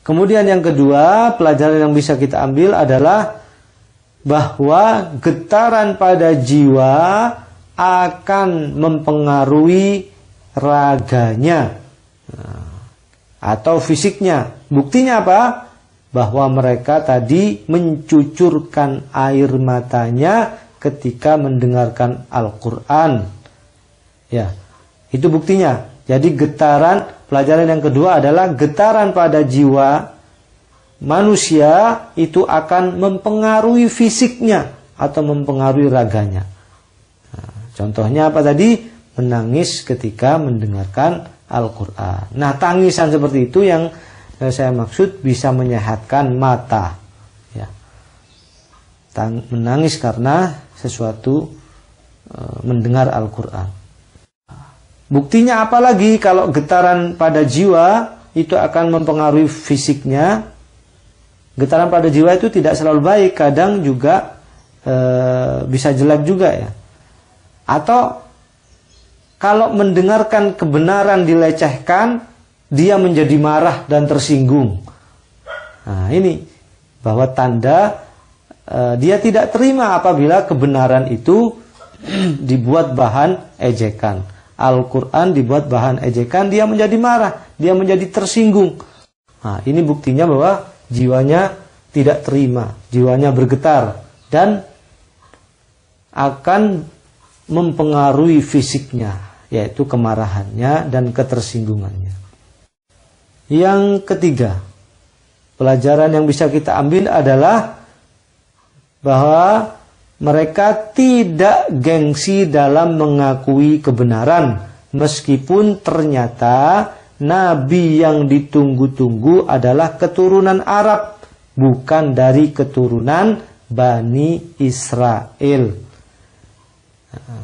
Kemudian yang kedua, pelajaran yang bisa kita ambil adalah bahwa getaran pada jiwa akan mempengaruhi raganya atau fisiknya. Buktinya apa? Bahwa mereka tadi mencucurkan air matanya ketika mendengarkan Al-Quran. Ya, itu buktinya. Jadi getaran, pelajaran yang kedua adalah getaran pada jiwa manusia itu akan mempengaruhi fisiknya atau mempengaruhi raganya. Nah, contohnya apa tadi? Menangis ketika mendengarkan Al-Quran. Nah, tangisan seperti itu yang saya maksud bisa menyehatkan mata. Ya. Menangis karena sesuatu mendengar Al-Quran. Buktinya apalagi kalau getaran pada jiwa itu akan mempengaruhi fisiknya. Getaran pada jiwa itu tidak selalu baik, kadang juga bisa jelek juga ya. Atau kalau mendengarkan kebenaran dilecehkan, dia menjadi marah dan tersinggung. Nah, ini bahwa tanda dia tidak terima apabila kebenaran itu dibuat bahan ejekan. Al-Quran dibuat bahan ejekan, dia menjadi marah, dia menjadi tersinggung. Nah, ini buktinya bahwa jiwanya tidak terima, jiwanya bergetar dan akan mempengaruhi fisiknya, yaitu kemarahannya dan ketersinggungannya. Yang ketiga, pelajaran yang bisa kita ambil adalah bahwa mereka tidak gengsi dalam mengakui kebenaran, meskipun ternyata Nabi yang ditunggu-tunggu adalah keturunan Arab, bukan dari keturunan Bani Israel.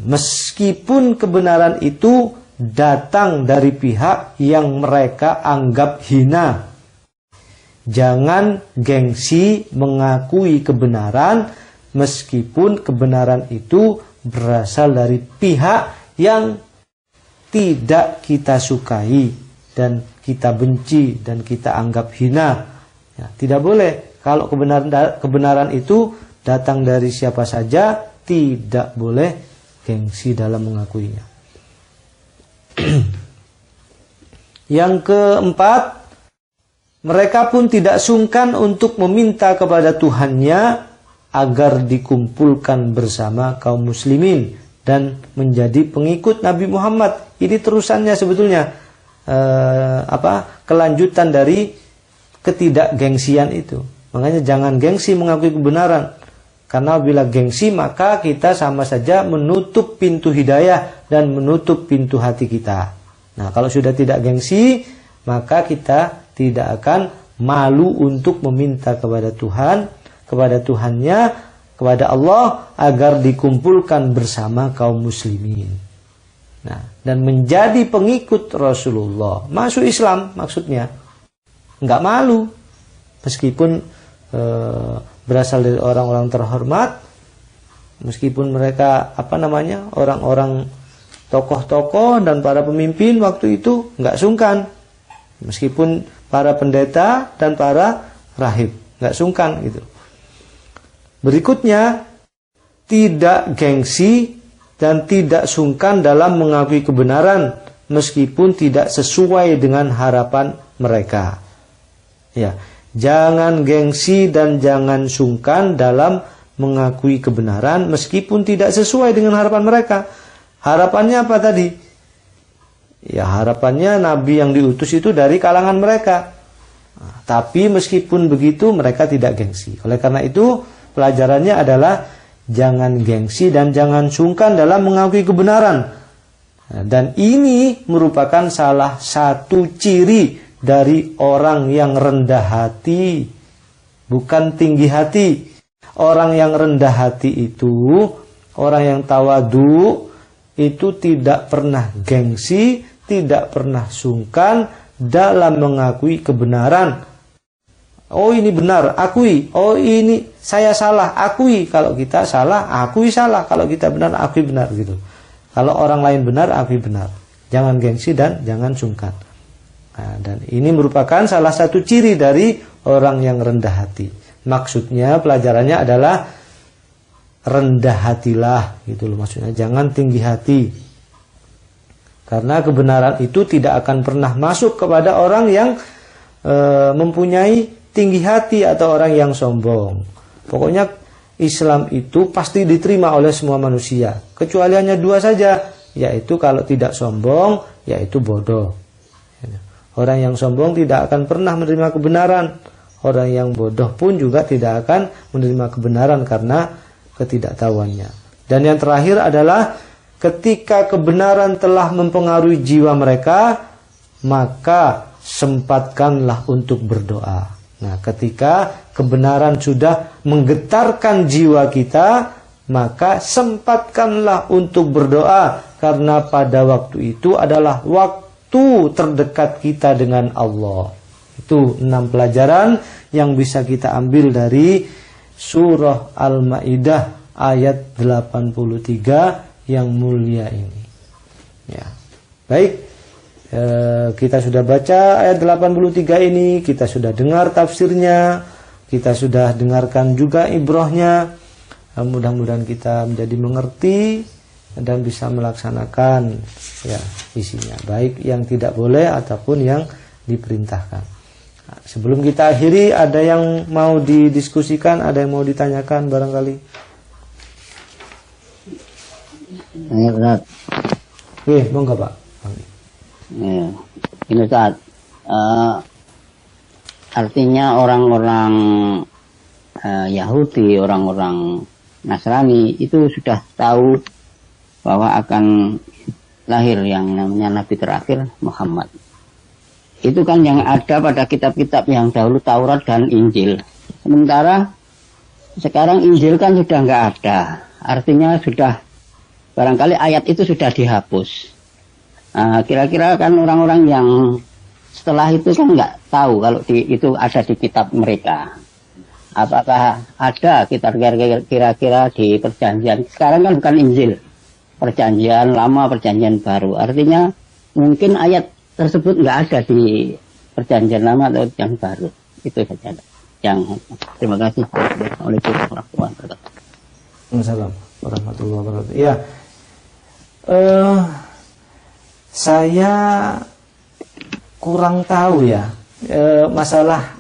Meskipun kebenaran itu datang dari pihak yang mereka anggap hina. Jangan gengsi mengakui kebenaran, meskipun kebenaran itu berasal dari pihak yang tidak kita sukai dan kita benci dan kita anggap hina. Ya, tidak boleh. Kalau kebenaran itu datang dari siapa saja, tidak boleh gengsi dalam mengakuinya. Yang keempat, mereka pun tidak sungkan untuk meminta kepada Tuhannya agar dikumpulkan bersama kaum muslimin dan menjadi pengikut Nabi Muhammad. Ini terusannya sebetulnya kelanjutan dari ketidakgengsian itu. Makanya jangan gengsi mengakui kebenaran. Karena bila gengsi maka kita sama saja menutup pintu hidayah dan menutup pintu hati kita. Nah, kalau sudah tidak gengsi, maka kita tidak akan malu untuk meminta kepada Tuhan, kepada Tuhannya, kepada Allah agar dikumpulkan bersama kaum muslimin. Nah, dan menjadi pengikut Rasulullah, masuk Islam maksudnya, nggak malu, meskipun berasal dari orang-orang terhormat, meskipun mereka orang-orang tokoh-tokoh dan para pemimpin waktu itu nggak sungkan, meskipun para pendeta dan para rahib nggak sungkan gitu. Berikutnya, tidak gengsi dan tidak sungkan dalam mengakui kebenaran meskipun tidak sesuai dengan harapan mereka. Ya, jangan gengsi dan jangan sungkan dalam mengakui kebenaran meskipun tidak sesuai dengan harapan mereka. Harapannya apa tadi? Ya, harapannya Nabi yang diutus itu dari kalangan mereka. Nah, tapi meskipun begitu mereka tidak gengsi. Oleh karena itu pelajarannya adalah jangan gengsi dan jangan sungkan dalam mengakui kebenaran. Nah, dan ini merupakan salah satu ciri dari orang yang rendah hati, bukan tinggi hati. Orang yang rendah hati itu, orang yang tawadu, itu tidak pernah gengsi, tidak pernah sungkan dalam mengakui kebenaran. Oh, ini benar, akui. Oh, ini saya salah, akui. Kalau kita salah, akui salah. Kalau kita benar, akui benar gitu. Kalau orang lain benar, akui benar. Jangan gengsi dan jangan sungkan. Nah, dan ini merupakan salah satu ciri dari orang yang rendah hati. Maksudnya pelajarannya adalah rendah hatilah gitu loh, maksudnya jangan tinggi hati. Karena kebenaran itu tidak akan pernah masuk kepada orang yang mempunyai tinggi hati atau orang yang sombong. Pokoknya Islam itu pasti diterima oleh semua manusia, kecuali hanya dua saja, yaitu kalau tidak sombong, yaitu bodoh. Orang yang sombong tidak akan pernah menerima kebenaran. Orang yang bodoh pun juga tidak akan menerima kebenaran karena ketidaktahuannya. Dan yang terakhir adalah ketika kebenaran telah mempengaruhi jiwa mereka, maka sempatkanlah untuk berdoa. Nah, ketika kebenaran sudah menggetarkan jiwa kita, maka sempatkanlah untuk berdoa, karena pada waktu itu adalah waktu terdekat kita dengan Allah. Itu 6 pelajaran yang bisa kita ambil dari surah Al-Maidah ayat 83 yang mulia ini. Ya. Baik, kita sudah baca ayat 83 ini, kita sudah dengar tafsirnya, kita sudah dengarkan juga ibrahnya. Mudah-mudahan kita menjadi mengerti dan bisa melaksanakan ya isinya, baik yang tidak boleh ataupun yang diperintahkan. Nah, sebelum kita akhiri, ada yang mau didiskusikan, ada yang mau ditanyakan barangkali? Ya, Ustaz. Monggo Pak. Ya, ini Ustaz, artinya orang-orang Yahudi, orang-orang Nasrani itu sudah tahu bahwa akan lahir yang namanya Nabi terakhir Muhammad. Itu kan yang ada pada kitab-kitab yang dahulu, Taurat dan Injil. Sementara sekarang Injil kan sudah nggak ada. Artinya sudah, barangkali ayat itu sudah dihapus. Kira-kira kan orang-orang yang setelah itu kan nggak tahu kalau itu ada di kitab mereka. Apakah ada kira-kira di perjanjian? Sekarang kan bukan Injil, perjanjian lama, perjanjian baru. Artinya mungkin ayat tersebut nggak ada di perjanjian lama atau yang baru. Itu saja. Terima kasih. Assalamualaikum warahmatullahi wabarakatuh. Waalaikumsalam warahmatullahi wabarakatuh. Ya, saya kurang tahu ya masalah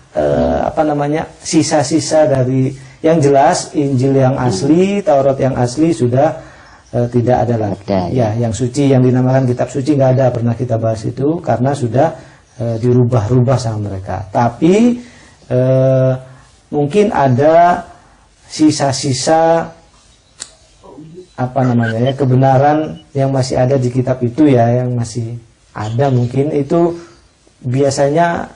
sisa-sisa dari, yang jelas Injil yang asli, Taurat yang asli sudah tidak ada lagi. Ya, yang suci, yang dinamakan kitab suci nggak ada, pernah kita bahas itu karena sudah dirubah-rubah sama mereka. Tapi mungkin ada sisa-sisa kebenaran yang masih ada di kitab itu ya, yang masih ada. Mungkin itu biasanya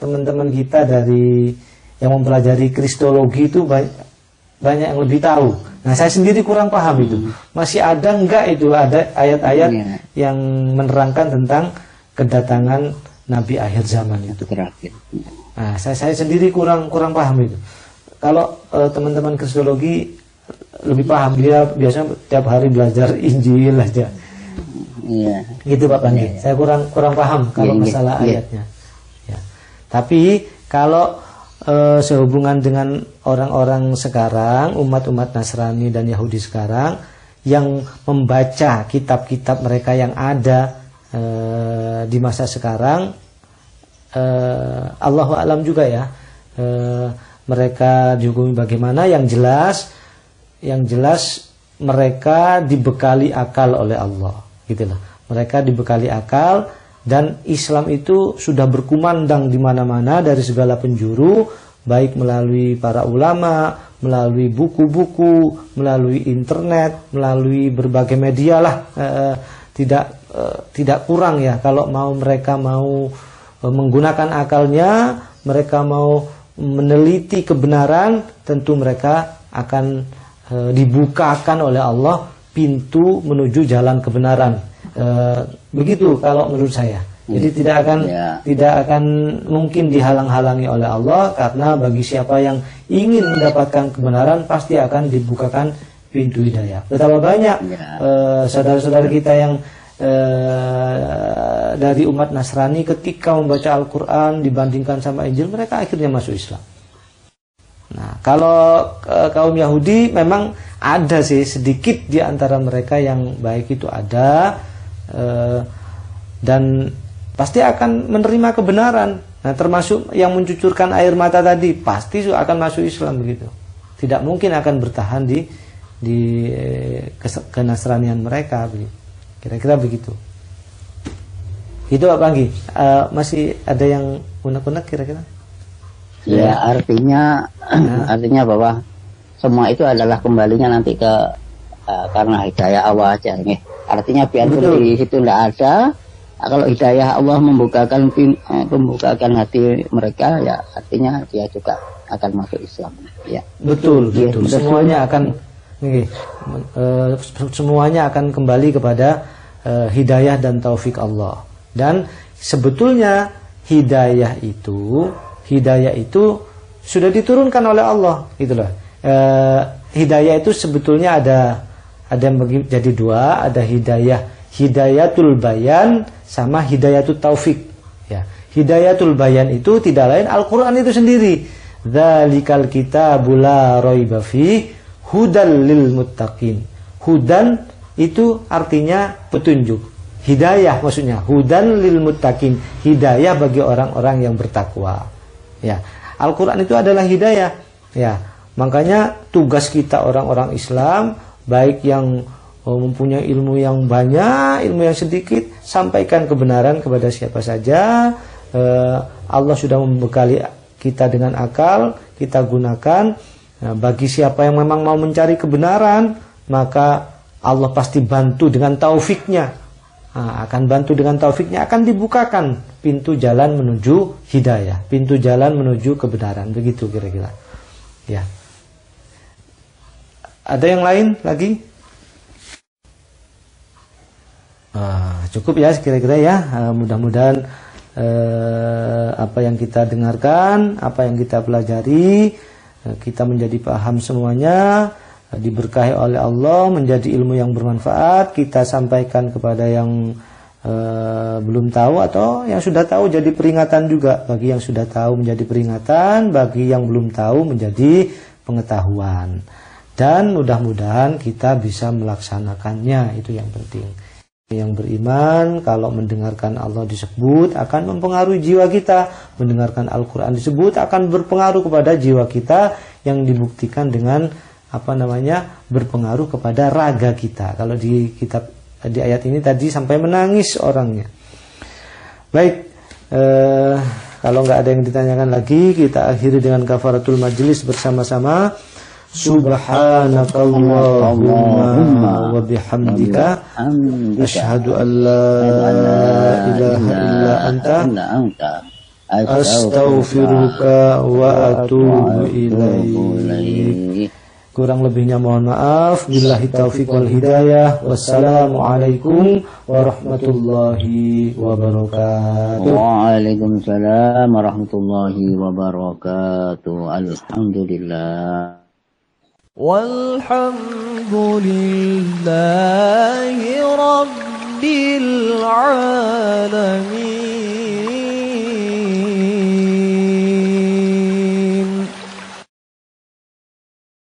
teman-teman kita dari yang mempelajari kristologi itu banyak yang lebih tahu. Nah, saya sendiri kurang paham itu. Masih ada enggak itu ada ayat-ayat yang menerangkan tentang kedatangan Nabi akhir zaman itu. Nah, saya sendiri kurang paham itu. Kalau teman-teman kristologi lebih paham, dia biasanya tiap hari belajar Injil aja. Iya. Gitu Pak Pandi. Saya kurang paham kalau masalah ayatnya. Ya. Tapi kalau sehubungan dengan orang-orang sekarang, umat-umat Nasrani dan Yahudi sekarang yang membaca kitab-kitab mereka yang ada di masa sekarang, Allahu a'lam juga ya, mereka dihukumi bagaimana. Yang jelas mereka dibekali akal oleh Allah, gitulah. Mereka dibekali akal. Dan Islam itu sudah berkumandang di mana-mana dari segala penjuru, baik melalui para ulama, melalui buku-buku, melalui internet, melalui berbagai media lah. Tidak kurang ya, kalau mereka mau menggunakan akalnya, mereka mau meneliti kebenaran, tentu mereka akan dibukakan oleh Allah pintu menuju jalan kebenaran. Begitu kalau menurut saya. Jadi tidak akan mungkin dihalang-halangi oleh Allah, karena bagi siapa yang ingin mendapatkan kebenaran pasti akan dibukakan pintu hidayah. Betapa banyak saudara-saudara kita yang dari umat Nasrani ketika membaca Al-Quran dibandingkan sama Injil, mereka akhirnya masuk Islam. Nah, kalau kaum Yahudi memang ada sih sedikit di antara mereka yang baik itu ada, dan pasti akan menerima kebenaran. Nah, termasuk yang mencucurkan air mata tadi pasti akan masuk Islam begitu. Tidak mungkin akan bertahan di kenasranian mereka begitu. Kira-kira begitu. Itu Pak Panggi, masih ada yang unek-unek kira-kira? Ya, artinya bahwa semua itu adalah kembalinya nanti ke karena hidayah Allah aja nih. Artinya biarpun di situ tidak ada, kalau hidayah Allah membukakan hati mereka, ya artinya dia juga akan masuk Islam. Ya. Betul. Semuanya akan semuanya akan kembali kepada hidayah dan taufik Allah. Dan sebetulnya hidayah itu sudah diturunkan oleh Allah, itulah. Hidayah itu sebetulnya ada yang jadi dua, ada hidayatul bayan sama hidayatul taufik. Ya, hidayatul bayan itu tidak lain Al-Qur'an itu sendiri. Dzalikal kitabul la raiba fi hudal lil muttaqin. Hudan itu artinya petunjuk. Hidayah maksudnya hudan lil muttaqin, hidayah bagi orang-orang yang bertakwa. Ya, Al-Qur'an itu adalah hidayah. Ya, makanya tugas kita orang-orang Islam, baik yang mempunyai ilmu yang banyak, ilmu yang sedikit, sampaikan kebenaran kepada siapa saja. Allah sudah membekali kita dengan akal, kita gunakan. Nah, bagi siapa yang memang mau mencari kebenaran, maka Allah pasti bantu dengan taufiknya. Akan bantu dengan taufiknya, akan dibukakan pintu jalan menuju hidayah, pintu jalan menuju kebenaran. Begitu kira-kira. Ya. Ada yang lain lagi? Cukup ya kira-kira ya. Mudah-mudahan apa yang kita dengarkan, apa yang kita pelajari, kita menjadi paham semuanya, diberkahi oleh Allah, menjadi ilmu yang bermanfaat. Kita sampaikan kepada yang belum tahu, atau yang sudah tahu jadi peringatan juga. Bagi yang sudah tahu menjadi peringatan, bagi yang belum tahu menjadi pengetahuan. Dan mudah-mudahan kita bisa melaksanakannya, itu yang penting. Yang beriman kalau mendengarkan Allah disebut akan mempengaruhi jiwa kita, mendengarkan Al-Quran disebut akan berpengaruh kepada jiwa kita, yang dibuktikan dengan berpengaruh kepada raga kita. Kalau di kitab di ayat ini tadi sampai menangis orangnya. Baik, Kalau nggak ada yang ditanyakan lagi, kita akhiri dengan kafaratul majlis bersama-sama. Subhanakallahumma wa bihamdika asyhadu an la ilaha illa anta astaghfiruka wa atubu ilaik. Kurang lebihnya mohon maaf. Billahi taufiq wal hidayah. Wassalamualaikum warahmatullahi wabarakatuh. Waalaikumsalam warahmatullahi wabarakatuh. Alhamdulillah. Walhamdulillah.